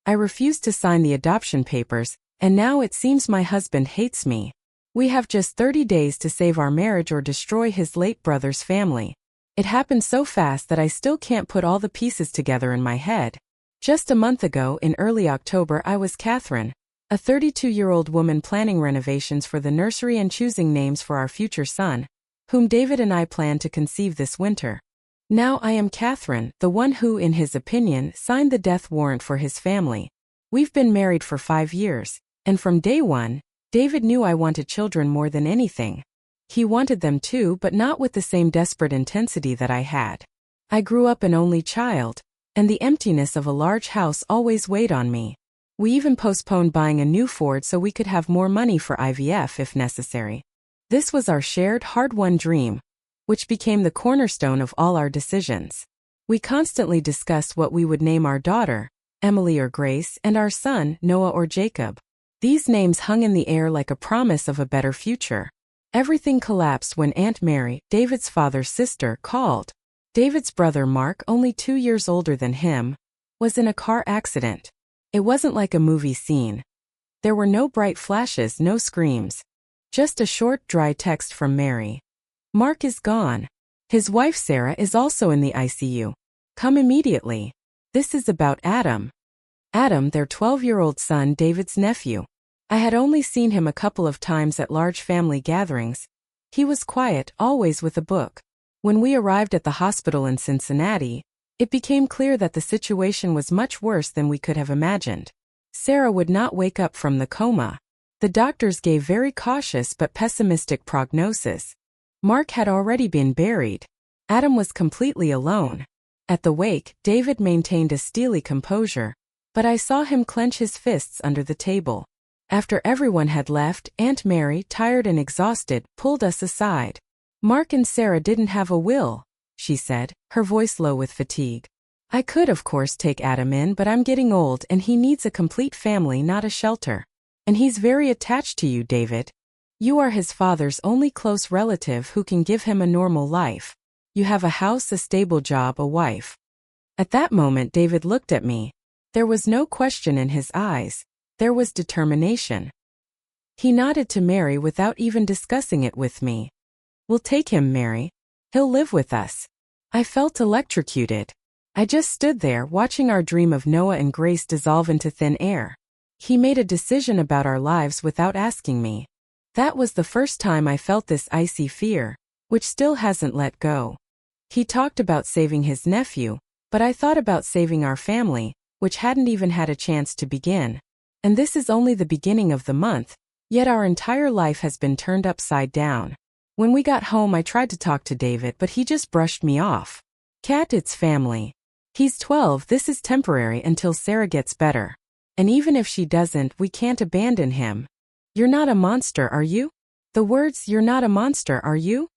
I refused to sign the adoption papers, and now it seems my husband hates me. We have just 30 days to save our marriage or destroy his late brother's family. It happened so fast that I still can't put all the pieces together in my head. Just a month ago, in early October, I was Catherine, a 32-year-old woman planning renovations for the nursery and choosing names for our future son, whom David and I plan to conceive this winter. Now I am Catherine, the one who, in his opinion, signed the death warrant for his family. We've been married for 5 years, and from day one, David knew I wanted children more than anything. He wanted them too, but not with the same desperate intensity that I had. I grew up an only child, and the emptiness of a large house always weighed on me. We even postponed buying a new Ford so we could have more money for IVF if necessary. This was our shared, hard-won dream, which became the cornerstone of all our decisions. We constantly discussed what we would name our daughter, Emily or Grace, and our son, Noah or Jacob. These names hung in the air like a promise of a better future. Everything collapsed when Aunt Mary, David's father's sister, called. David's brother Mark, only 2 years older than him, was in a car accident. It wasn't like a movie scene. There were no bright flashes, no screams. Just a short, dry text from Mary. Mark is gone. His wife Sarah is also in the ICU. Come immediately. This is about Adam. Adam, their 12-year-old son, David's nephew. I had only seen him a couple of times at large family gatherings. He was quiet, always with a book. When we arrived at the hospital in Cincinnati, it became clear that the situation was much worse than we could have imagined. Sarah would not wake up from the coma. The doctors gave very cautious but pessimistic prognosis. Mark had already been buried. Adam was completely alone. At the wake, David maintained a steely composure, but I saw him clench his fists under the table. After everyone had left, Aunt Mary, tired and exhausted, pulled us aside. Mark and Sarah didn't have a will, she said, her voice low with fatigue. I could, of course, take Adam in, but I'm getting old and he needs a complete family, not a shelter. And he's very attached to you, David. You are his father's only close relative who can give him a normal life. You have a house, a stable job, a wife. At that moment, David looked at me. There was no question in his eyes. There was determination. He nodded to Mary without even discussing it with me. We'll take him, Mary. He'll live with us. I felt electrocuted. I just stood there watching our dream of Noah and Grace dissolve into thin air. He made a decision about our lives without asking me. That was the first time I felt this icy fear, which still hasn't let go. He talked about saving his nephew, but I thought about saving our family, which hadn't even had a chance to begin. And this is only the beginning of the month, yet our entire life has been turned upside down. When we got home, I tried to talk to David, but he just brushed me off. Cat, it's family. He's 12, this is temporary until Sarah gets better. And even if she doesn't, we can't abandon him. You're not a monster, are you? The words, "you're not a monster, are you?"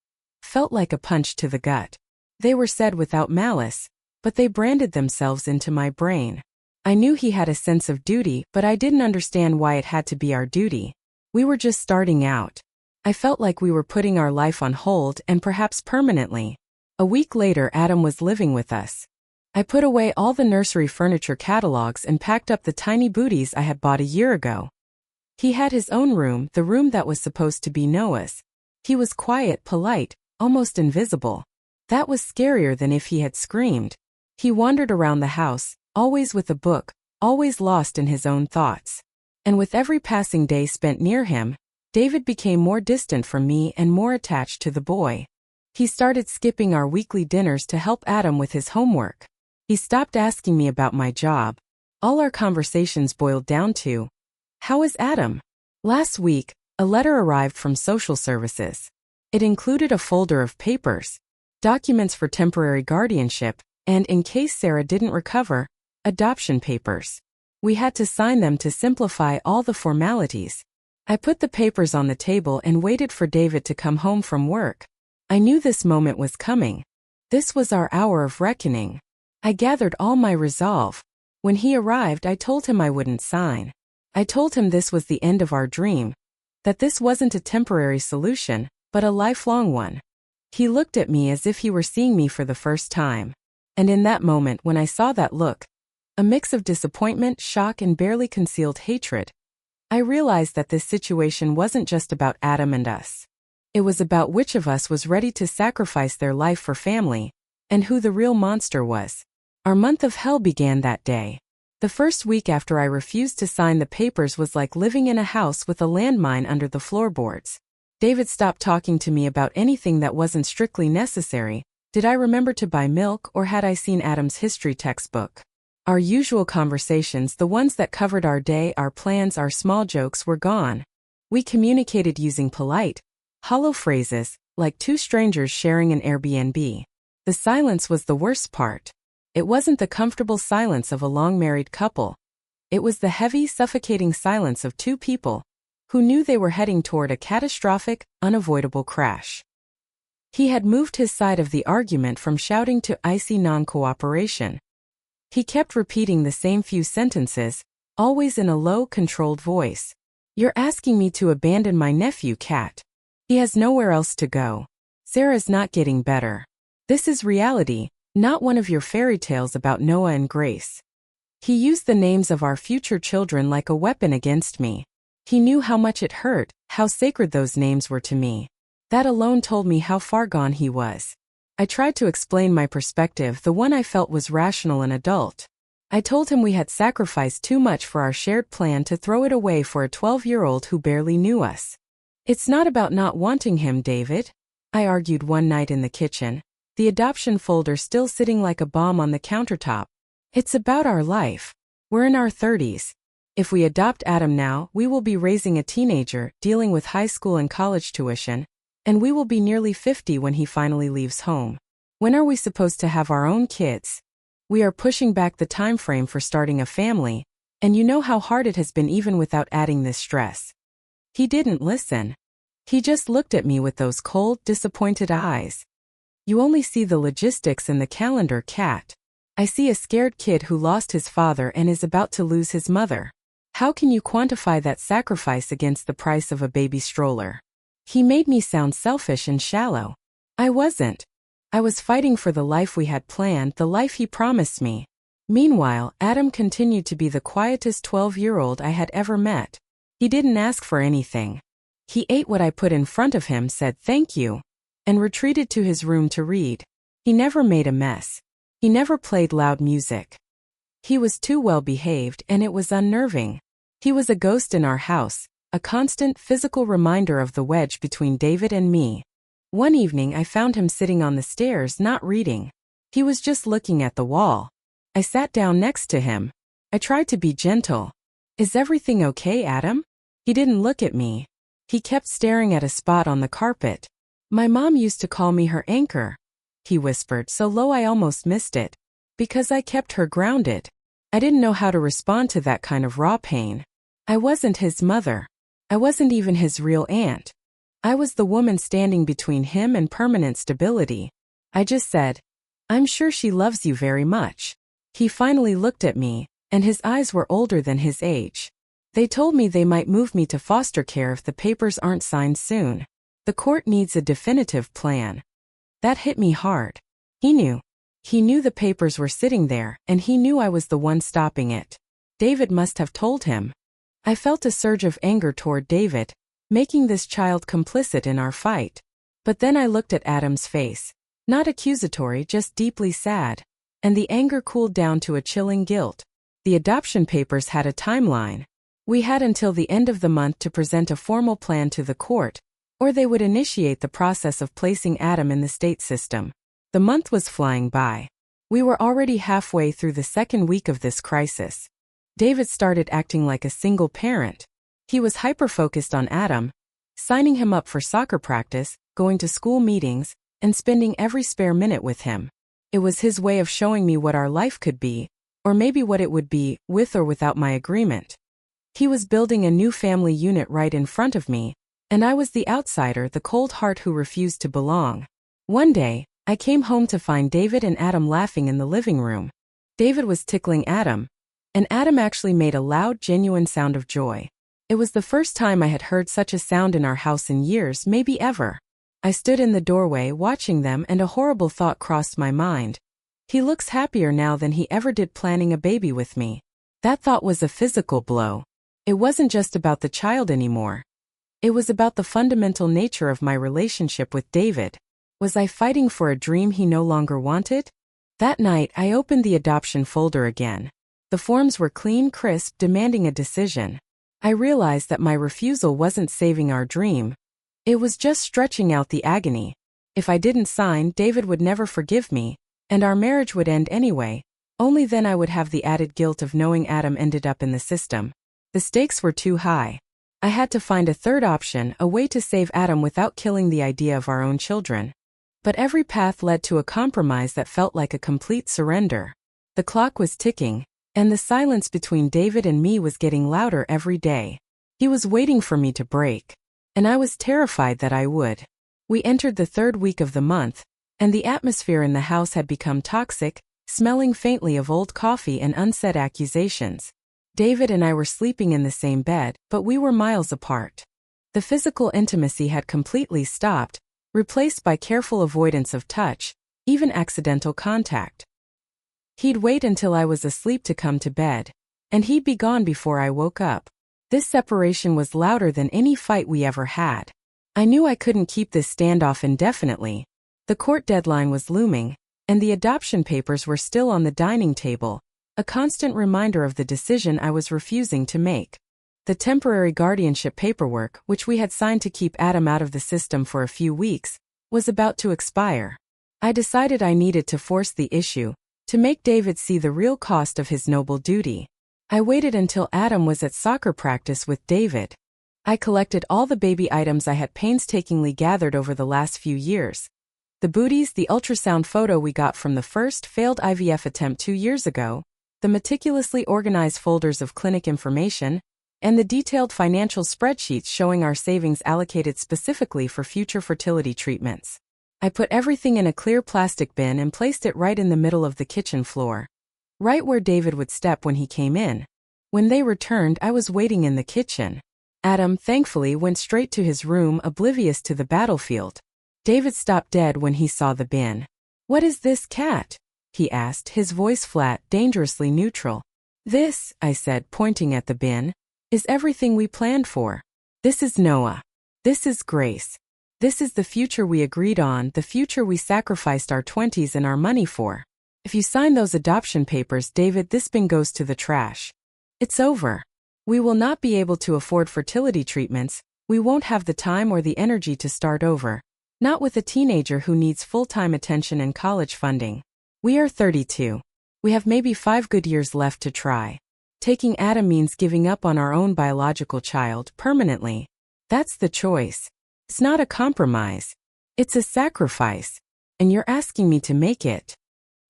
felt like a punch to the gut. They were said without malice, but they branded themselves into my brain. I knew he had a sense of duty, but I didn't understand why it had to be our duty. We were just starting out. I felt like we were putting our life on hold, and perhaps permanently. A week later, Adam was living with us. I put away all the nursery furniture catalogs and packed up the tiny booties I had bought a year ago. He had his own room, the room that was supposed to be Noah's. He was quiet, polite, almost invisible. That was scarier than if he had screamed. He wandered around the house, always with a book, always lost in his own thoughts. And with every passing day spent near him, David became more distant from me and more attached to the boy. He started skipping our weekly dinners to help Adam with his homework. He stopped asking me about my job. All our conversations boiled down to, "How is Adam?" Last week, a letter arrived from social services. It included a folder of papers, documents for temporary guardianship, and, in case Sarah didn't recover, adoption papers. We had to sign them to simplify all the formalities. I put the papers on the table and waited for David to come home from work. I knew this moment was coming. This was our hour of reckoning. I gathered all my resolve. When he arrived, I told him I wouldn't sign. I told him this was the end of our dream, that this wasn't a temporary solution, but a lifelong one. He looked at me as if he were seeing me for the first time. And in that moment, when I saw that look, a mix of disappointment, shock, and barely concealed hatred. I realized that this situation wasn't just about Adam and us. It was about which of us was ready to sacrifice their life for family, and who the real monster was. Our month of hell began that day. The first week after I refused to sign the papers was like living in a house with a landmine under the floorboards. David stopped talking to me about anything that wasn't strictly necessary. Did I remember to buy milk, or had I seen Adam's history textbook? Our usual conversations, the ones that covered our day, our plans, our small jokes, were gone. We communicated using polite, hollow phrases, like two strangers sharing an Airbnb. The silence was the worst part. It wasn't the comfortable silence of a long-married couple. It was the heavy, suffocating silence of two people who knew they were heading toward a catastrophic, unavoidable crash. He had moved his side of the argument from shouting to icy non-cooperation. He kept repeating the same few sentences, always in a low, controlled voice. "You're asking me to abandon my nephew, Kat. He has nowhere else to go. Sarah's not getting better. This is reality, not one of your fairy tales about Noah and Grace." He used the names of our future children like a weapon against me. He knew how much it hurt, how sacred those names were to me. That alone told me how far gone he was. I tried to explain my perspective, the one I felt was rational and adult. I told him we had sacrificed too much for our shared plan to throw it away for a 12-year-old who barely knew us. "It's not about not wanting him, David," I argued one night in the kitchen, the adoption folder still sitting like a bomb on the countertop. "It's about our life. We're in our 30s. If we adopt Adam now, we will be raising a teenager, dealing with high school and college tuition, and we will be nearly 50 when he finally leaves home. When are we supposed to have our own kids? We are pushing back the time frame for starting a family, and you know how hard it has been even without adding this stress." He didn't listen. He just looked at me with those cold, disappointed eyes. "You only see the logistics in the calendar, Kat. I see a scared kid who lost his father and is about to lose his mother. How can you quantify that sacrifice against the price of a baby stroller?" He made me sound selfish and shallow. I wasn't. I was fighting for the life we had planned, the life he promised me. Meanwhile, Adam continued to be the quietest 12-year-old I had ever met. He didn't ask for anything. He ate what I put in front of him, said thank you, and retreated to his room to read. He never made a mess. He never played loud music. He was too well behaved, and it was unnerving. He was a ghost in our house, a constant physical reminder of the wedge between David and me. One evening I found him sitting on the stairs, not reading. He was just looking at the wall. I sat down next to him. I tried to be gentle. "Is everything okay, Adam?" He didn't look at me. He kept staring at a spot on the carpet. "My mom used to call me her anchor," he whispered so low I almost missed it, "because I kept her grounded." I didn't know how to respond to that kind of raw pain. I wasn't his mother. I wasn't even his real aunt. I was the woman standing between him and permanent stability. I just said, "I'm sure she loves you very much." He finally looked at me, and his eyes were older than his age. "They told me they might move me to foster care if the papers aren't signed soon. The court needs a definitive plan." That hit me hard. He knew. He knew the papers were sitting there, and he knew I was the one stopping it. David must have told him. I felt a surge of anger toward David, making this child complicit in our fight. But then I looked at Adam's face. Not accusatory, just deeply sad. And the anger cooled down to a chilling guilt. The adoption papers had a timeline. We had until the end of the month to present a formal plan to the court, or they would initiate the process of placing Adam in the state system. The month was flying by. We were already halfway through the second week of this crisis. David started acting like a single parent. He was hyper-focused on Adam, signing him up for soccer practice, going to school meetings, and spending every spare minute with him. It was his way of showing me what our life could be, or maybe what it would be, with or without my agreement. He was building a new family unit right in front of me, and I was the outsider, the cold heart who refused to belong. One day, I came home to find David and Adam laughing in the living room. David was tickling Adam, and Adam actually made a loud, genuine sound of joy. It was the first time I had heard such a sound in our house in years, maybe ever. I stood in the doorway watching them, and a horrible thought crossed my mind. He looks happier now than he ever did planning a baby with me. That thought was a physical blow. It wasn't just about the child anymore. It was about the fundamental nature of my relationship with David. Was I fighting for a dream he no longer wanted? That night, I opened the adoption folder again. The forms were clean, crisp, demanding a decision. I realized that my refusal wasn't saving our dream. It was just stretching out the agony. If I didn't sign, David would never forgive me, and our marriage would end anyway. Only then I would have the added guilt of knowing Adam ended up in the system. The stakes were too high. I had to find a third option, a way to save Adam without killing the idea of our own children. But every path led to a compromise that felt like a complete surrender. The clock was ticking, and the silence between David and me was getting louder every day. He was waiting for me to break, and I was terrified that I would. We entered the third week of the month, and the atmosphere in the house had become toxic, smelling faintly of old coffee and unsaid accusations. David and I were sleeping in the same bed, but we were miles apart. The physical intimacy had completely stopped, replaced by careful avoidance of touch, even accidental contact. He'd wait until I was asleep to come to bed, and he'd be gone before I woke up. This separation was louder than any fight we ever had. I knew I couldn't keep this standoff indefinitely. The court deadline was looming, and the adoption papers were still on the dining table, a constant reminder of the decision I was refusing to make. The temporary guardianship paperwork, which we had signed to keep Adam out of the system for a few weeks, was about to expire. I decided I needed to force the issue, to make David see the real cost of his noble duty. I waited until Adam was at soccer practice with David. I collected all the baby items I had painstakingly gathered over the last few years. The booties, the ultrasound photo we got from the first failed IVF attempt 2 years ago, the meticulously organized folders of clinic information, and the detailed financial spreadsheets showing our savings allocated specifically for future fertility treatments. I put everything in a clear plastic bin and placed it right in the middle of the kitchen floor, right where David would step when he came in. When they returned, I was waiting in the kitchen. Adam, thankfully, went straight to his room, oblivious to the battlefield. David stopped dead when he saw the bin. "What is this, cat?" he asked, his voice flat, dangerously neutral. "This," I said, pointing at the bin, "is everything we planned for. This is Noah. This is Grace. This is the future we agreed on, the future we sacrificed our 20s and our money for. If you sign those adoption papers, David, this bin goes to the trash. It's over. We will not be able to afford fertility treatments, we won't have the time or the energy to start over. Not with a teenager who needs full-time attention and college funding. We are 32. We have maybe 5 good years left to try. Taking Adam means giving up on our own biological child permanently. That's the choice. It's not a compromise. It's a sacrifice. And you're asking me to make it."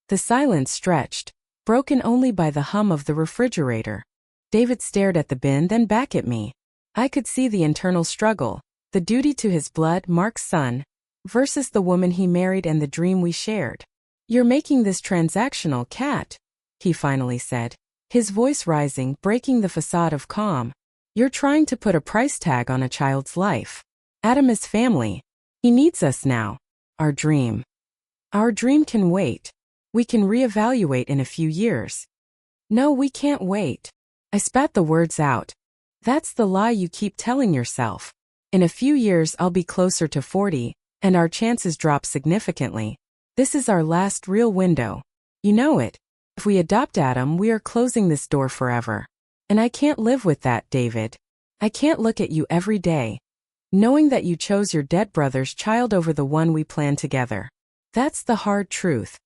The silence stretched, broken only by the hum of the refrigerator. David stared at the bin, then back at me. I could see the internal struggle, the duty to his blood-marked son, versus the woman he married and the dream we shared. "You're making this transactional, cat," he finally said, his voice rising, breaking the facade of calm. "You're trying to put a price tag on a child's life. Adam is family. He needs us now. Our dream. Our dream can wait. We can reevaluate in a few years." "No, we can't wait." I spat the words out. "That's the lie you keep telling yourself. In a few years I'll be closer to 40, and our chances drop significantly. This is our last real window. You know it. If we adopt Adam, we are closing this door forever. And I can't live with that, David. I can't look at you every day, knowing that you chose your dead brother's child over the one we planned together. That's the hard truth."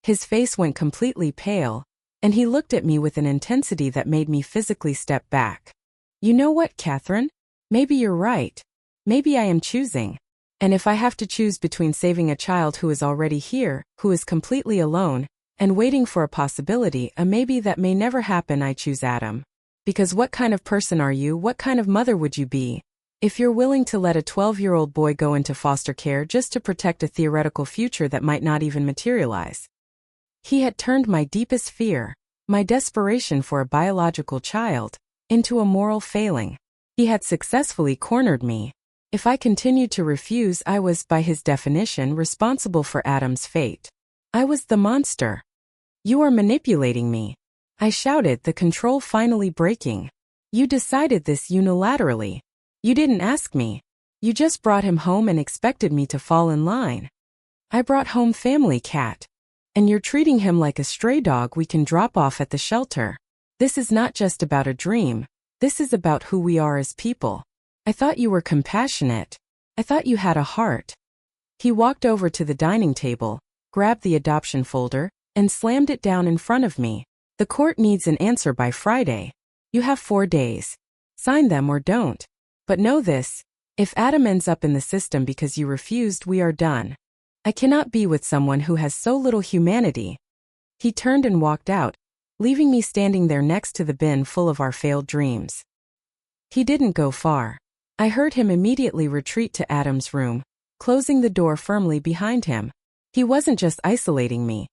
His face went completely pale, and he looked at me with an intensity that made me physically step back. "You know what, Catherine? Maybe you're right. Maybe I am choosing. And if I have to choose between saving a child who is already here, who is completely alone, and waiting for a possibility, a maybe that may never happen, I choose Adam. Because what kind of person are you? What kind of mother would you be if you're willing to let a 12-year-old boy go into foster care just to protect a theoretical future that might not even materialize?" He had turned my deepest fear, my desperation for a biological child, into a moral failing. He had successfully cornered me. If I continued to refuse, I was, by his definition, responsible for Adam's fate. I was the monster. You are manipulating me. I shouted, the control finally breaking. You decided this unilaterally. You didn't ask me. You just brought him home and expected me to fall in line. I brought home family cat. And you're treating him like a stray dog we can drop off at the shelter. This is not just about a dream. This is about who we are as people. I thought you were compassionate. I thought you had a heart. He walked over to the dining table, grabbed the adoption folder, and slammed it down in front of me. The court needs an answer by Friday. You have 4 days. Sign them or don't. But know this, if Adam ends up in the system because you refused, we are done. I cannot be with someone who has so little humanity. He turned and walked out, leaving me standing there next to the bin full of our failed dreams. He didn't go far. I heard him immediately retreat to Adam's room, closing the door firmly behind him. He wasn't just isolating me.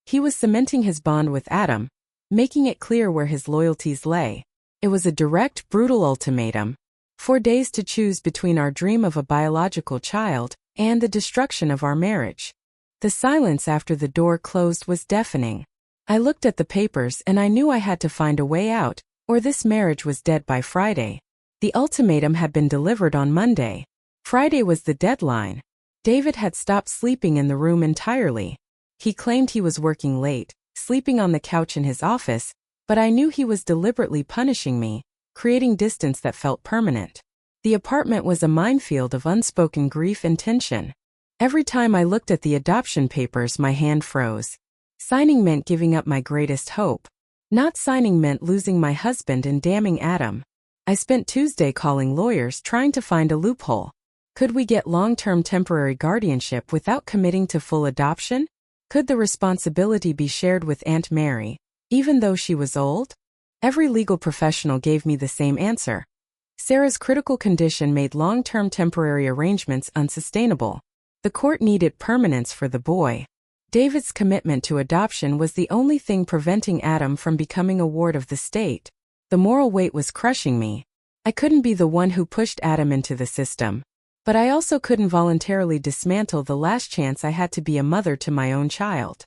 He was cementing his bond with Adam, making it clear where his loyalties lay. It was a direct, brutal ultimatum. 4 days to choose between our dream of a biological child and the destruction of our marriage. The silence after the door closed was deafening. I looked at the papers and I knew I had to find a way out, or this marriage was dead by Friday. The ultimatum had been delivered on Monday. Friday was the deadline. David had stopped sleeping in the room entirely. He claimed he was working late, sleeping on the couch in his office, but I knew he was deliberately punishing me, creating distance that felt permanent. The apartment was a minefield of unspoken grief and tension. Every time I looked at the adoption papers, my hand froze. Signing meant giving up my greatest hope. Not signing meant losing my husband and damning Adam. I spent Tuesday calling lawyers trying to find a loophole. Could we get long-term temporary guardianship without committing to full adoption? Could the responsibility be shared with Aunt Mary, even though she was old? Every legal professional gave me the same answer. Sarah's critical condition made long-term temporary arrangements unsustainable. The court needed permanence for the boy. David's commitment to adoption was the only thing preventing Adam from becoming a ward of the state. The moral weight was crushing me. I couldn't be the one who pushed Adam into the system. But I also couldn't voluntarily dismantle the last chance I had to be a mother to my own child.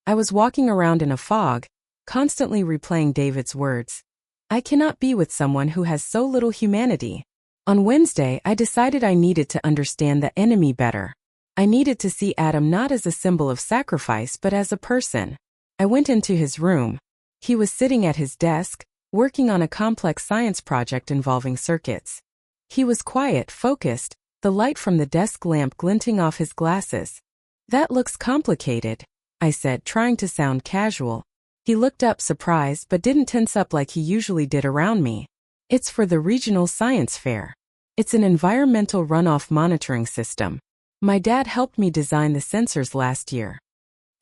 I was walking around in a fog, constantly replaying David's words. I cannot be with someone who has so little humanity. On Wednesday, I decided I needed to understand the enemy better. I needed to see Adam not as a symbol of sacrifice but as a person. I went into his room. He was sitting at his desk, working on a complex science project involving circuits. He was quiet, focused, the light from the desk lamp glinting off his glasses. "That looks complicated," I said, trying to sound casual. He looked up surprised but didn't tense up like he usually did around me. "It's for the regional science fair. It's an environmental runoff monitoring system. My dad helped me design the sensors last year."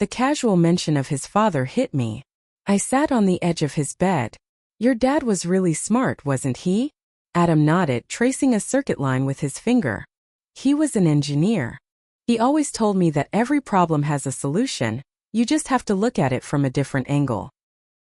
The casual mention of his father hit me. I sat on the edge of his bed. "Your dad was really smart, wasn't he?" Adam nodded, tracing a circuit line with his finger. "He was an engineer. He always told me that every problem has a solution, you just have to look at it from a different angle."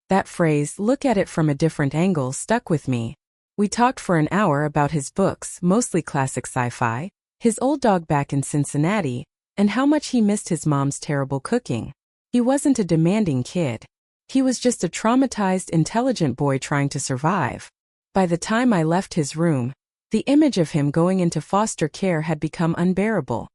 That phrase, "look at it from a different angle," stuck with me. We talked for an hour about his books, mostly classic sci-fi, his old dog back in Cincinnati, and how much he missed his mom's terrible cooking. He wasn't a demanding kid. He was just a traumatized, intelligent boy trying to survive. By the time I left his room, the image of him going into foster care had become unbearable.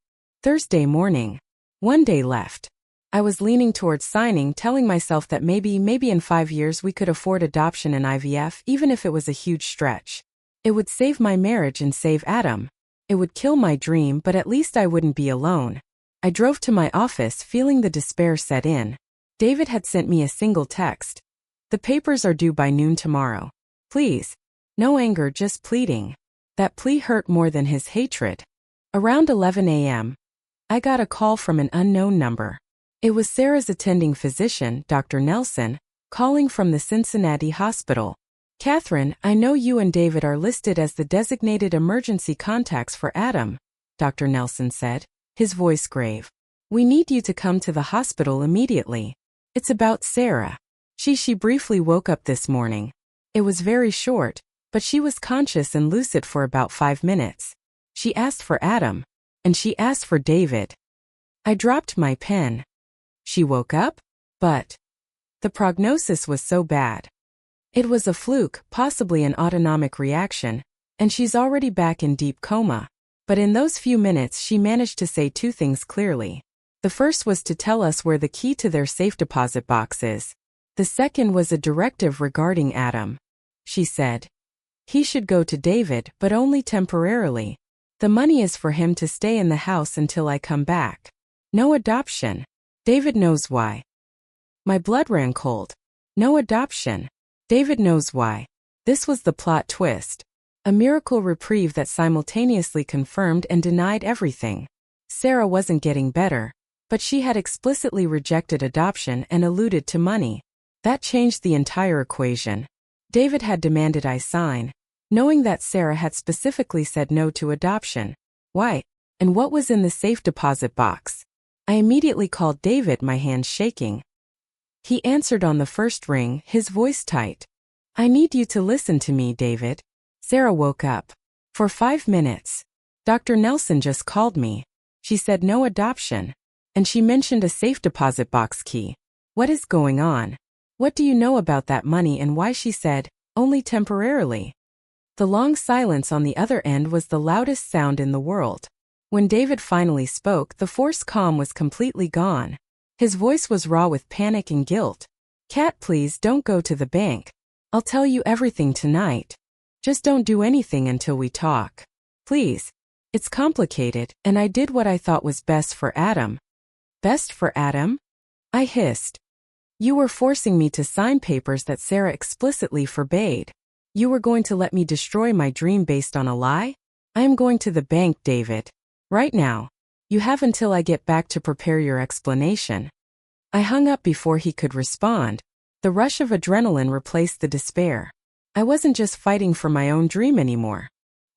Thursday morning. 1 day left. I was leaning towards signing, telling myself that maybe in 5 years we could afford adoption and IVF, even if it was a huge stretch. It would save my marriage and save Adam. It would kill my dream, but at least I wouldn't be alone. I drove to my office, feeling the despair set in. David had sent me a single text. "The papers are due by noon tomorrow. Please." No anger, just pleading. That plea hurt more than his hatred. Around 11 a.m., I got a call from an unknown number. It was Sarah's attending physician, Dr. Nelson, calling from the Cincinnati hospital. "Catherine, I know you and David are listed as the designated emergency contacts for Adam," Dr. Nelson said, his voice grave. "We need you to come to the hospital immediately. It's about Sarah. She briefly woke up this morning. It was very short, but she was conscious and lucid for about 5 minutes. She asked for Adam, and she asked for David." I dropped my pen. She woke up? But the prognosis was so bad. It was a fluke, possibly an autonomic reaction, and she's already back in deep coma. But in those few minutes she managed to say two things clearly. The first was to tell us where the key to their safe deposit box is. The second was a directive regarding Adam. She said, he should go to David, but only temporarily. The money is for him to stay in the house until I come back. No adoption. David knows why. My blood ran cold. No adoption. David knows why. This was the plot twist. A miracle reprieve that simultaneously confirmed and denied everything. Sarah wasn't getting better, but she had explicitly rejected adoption and alluded to money. That changed the entire equation. David had demanded I sign, knowing that Sarah had specifically said no to adoption. Why? And what was in the safe deposit box? I immediately called David, my hands shaking. He answered on the first ring, his voice tight. I need you to listen to me, David. Sarah woke up. For 5 minutes. Dr. Nelson just called me. She said no adoption. And she mentioned a safe deposit box key. What is going on? What do you know about that money and why she said, only temporarily? The long silence on the other end was the loudest sound in the world. When David finally spoke, the forced calm was completely gone. His voice was raw with panic and guilt. Kat, please don't go to the bank. I'll tell you everything tonight. Just don't do anything until we talk. Please. It's complicated, and I did what I thought was best for Adam. Best for Adam? I hissed. You were forcing me to sign papers that Sarah explicitly forbade. You were going to let me destroy my dream based on a lie? I am going to the bank, David. Right now. You have until I get back to prepare your explanation. I hung up before he could respond. The rush of adrenaline replaced the despair. I wasn't just fighting for my own dream anymore.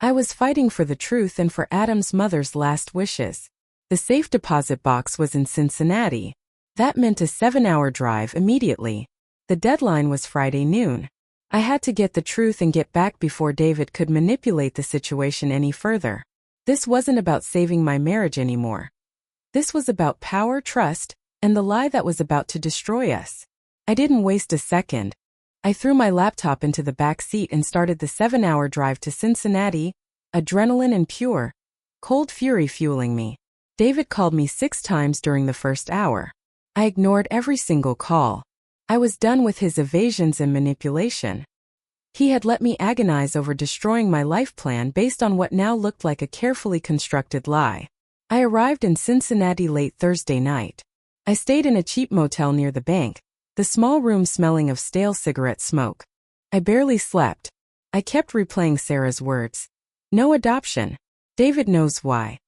I was fighting for the truth and for Adam's mother's last wishes. The safe deposit box was in Cincinnati. That meant a 7-hour drive immediately. The deadline was Friday noon. I had to get the truth and get back before David could manipulate the situation any further. This wasn't about saving my marriage anymore. This was about power, trust, and the lie that was about to destroy us. I didn't waste a second. I threw my laptop into the back seat and started the 7-hour drive to Cincinnati, adrenaline and pure, cold fury fueling me. David called me 6 times during the first hour. I ignored every single call. I was done with his evasions and manipulation. He had let me agonize over destroying my life plan based on what now looked like a carefully constructed lie. I arrived in Cincinnati late Thursday night. I stayed in a cheap motel near the bank, the small room smelling of stale cigarette smoke. I barely slept. I kept replaying Sarah's words. No adoption. David knows why.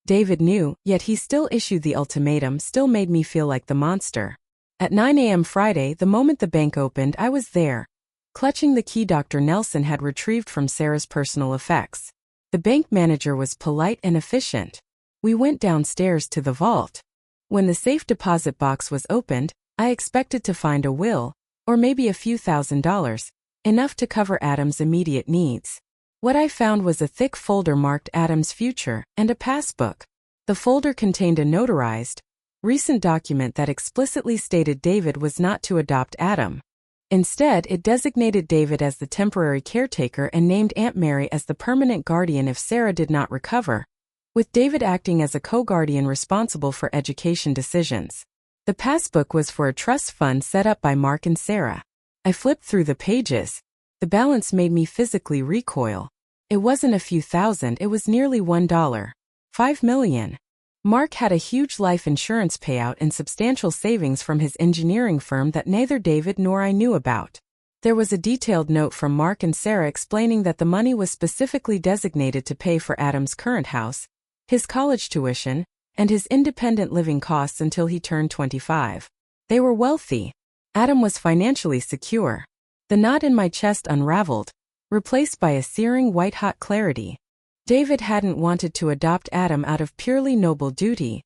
David knew, yet he still issued the ultimatum, still made me feel like the monster. At 9 a.m. Friday, the moment the bank opened, I was there, clutching the key Dr. Nelson had retrieved from Sarah's personal effects. The bank manager was polite and efficient. We went downstairs to the vault. When the safe deposit box was opened, I expected to find a will, or maybe a few $1,000s, enough to cover Adam's immediate needs. What I found was a thick folder marked Adam's future and a passbook. The folder contained a notarized, recent document that explicitly stated David was not to adopt Adam. Instead, it designated David as the temporary caretaker and named Aunt Mary as the permanent guardian if Sarah did not recover, with David acting as a co-guardian responsible for education decisions. The passbook was for a trust fund set up by Mark and Sarah. I flipped through the pages. The balance made me physically recoil. It wasn't a few thousand, it was nearly $1. $5 million. Mark had a huge life insurance payout and substantial savings from his engineering firm that neither David nor I knew about. There was a detailed note from Mark and Sarah explaining that the money was specifically designated to pay for Adam's current house, his college tuition, and his independent living costs until he turned 25. They were wealthy. Adam was financially secure. The knot in my chest unraveled, replaced by a searing white-hot clarity. David hadn't wanted to adopt Adam out of purely noble duty.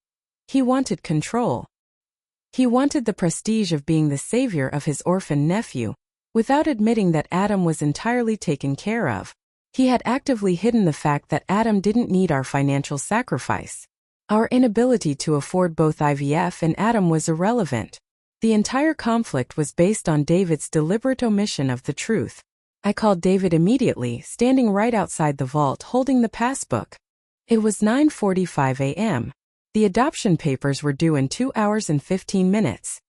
He wanted control. He wanted the prestige of being the savior of his orphaned nephew, without admitting that Adam was entirely taken care of. He had actively hidden the fact that Adam didn't need our financial sacrifice. Our inability to afford both IVF and Adam was irrelevant. The entire conflict was based on David's deliberate omission of the truth. I called David immediately, standing right outside the vault holding the passbook. It was 9:45 a.m. The adoption papers were due in 2 hours and 15 minutes.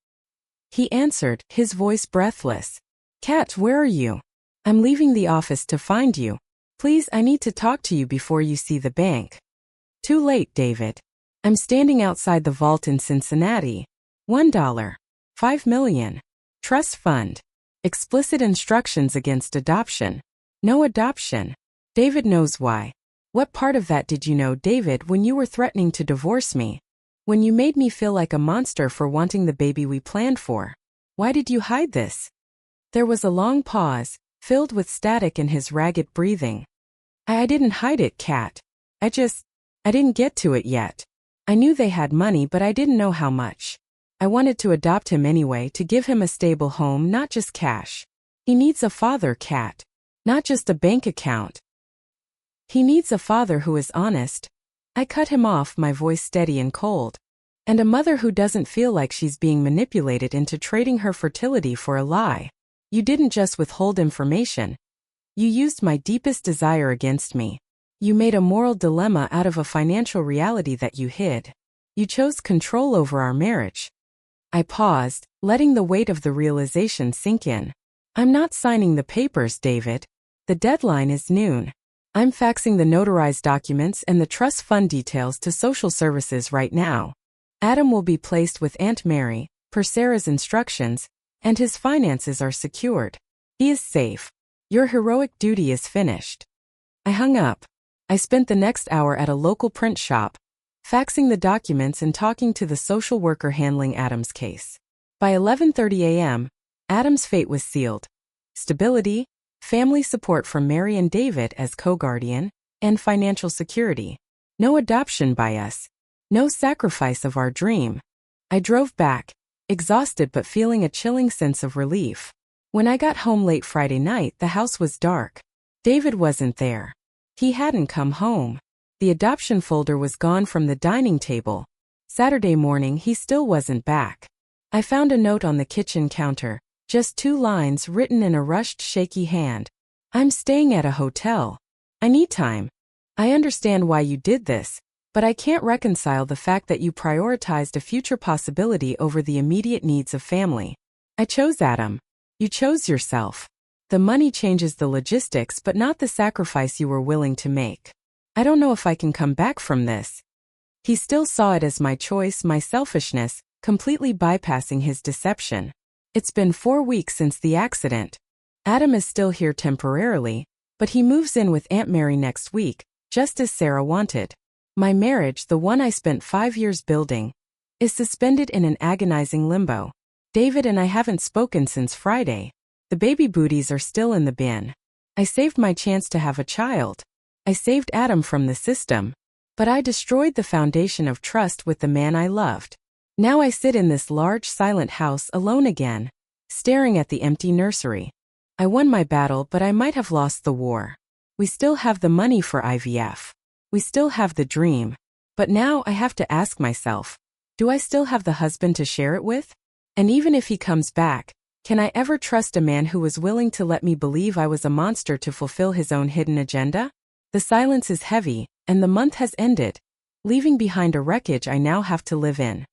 He answered, his voice breathless. "Kat, where are you? I'm leaving the office to find you. Please, I need to talk to you before you see the bank." "Too late, David. I'm standing outside the vault in Cincinnati. $1. 5 million. Trust fund. Explicit instructions against adoption. No adoption." David knows why. "What part of that did you know, David, when you were threatening to divorce me? When you made me feel like a monster for wanting the baby we planned for? Why did you hide this?" There was a long pause, filled with static in his ragged breathing. I didn't hide it, Kat. I didn't get to it yet. I knew they had money, but I didn't know how much. I wanted to adopt him anyway, to give him a stable home, not just cash. He needs a father, Kat. Not just a bank account. He needs a father who is honest. I cut him off, my voice steady and cold. And a mother who doesn't feel like she's being manipulated into trading her fertility for a lie. You didn't just withhold information. You used my deepest desire against me. You made a moral dilemma out of a financial reality that you hid. You chose control over our marriage. I paused, letting the weight of the realization sink in. I'm not signing the papers, David. The deadline is noon. I'm faxing the notarized documents and the trust fund details to social services right now. Adam will be placed with Aunt Mary, per Sarah's instructions, and his finances are secured. He is safe. Your heroic duty is finished. I hung up. I spent the next hour at a local print shop, faxing the documents and talking to the social worker handling Adam's case. By 11:30 a.m., Adam's fate was sealed. Stability, family support from Mary and David as co-guardian, and financial security. No adoption by us. No sacrifice of our dream. I drove back, exhausted but feeling a chilling sense of relief. When I got home late Friday night, the house was dark. David wasn't there. He hadn't come home. The adoption folder was gone from the dining table. Saturday morning, he still wasn't back. I found a note on the kitchen counter, just 2 lines written in a rushed, shaky hand. "I'm staying at a hotel. I need time. I understand why you did this, but I can't reconcile the fact that you prioritized a future possibility over the immediate needs of family. I chose Adam. You chose yourself. The money changes the logistics, but not the sacrifice you were willing to make. I don't know if I can come back from this." He still saw it as my choice, my selfishness, completely bypassing his deception. It's been 4 weeks since the accident. Adam is still here temporarily, but he moves in with Aunt Mary next week, just as Sarah wanted. My marriage, the one I spent 5 years building, is suspended in an agonizing limbo. David and I haven't spoken since Friday. The baby booties are still in the bin. I saved my chance to have a child. I saved Adam from the system. But I destroyed the foundation of trust with the man I loved. Now I sit in this large, silent house alone again, staring at the empty nursery. I won my battle, but I might have lost the war. We still have the money for IVF. We still have the dream. But now I have to ask myself, do I still have the husband to share it with? And even if he comes back, can I ever trust a man who was willing to let me believe I was a monster to fulfill his own hidden agenda? The silence is heavy, and the month has ended, leaving behind a wreckage I now have to live in.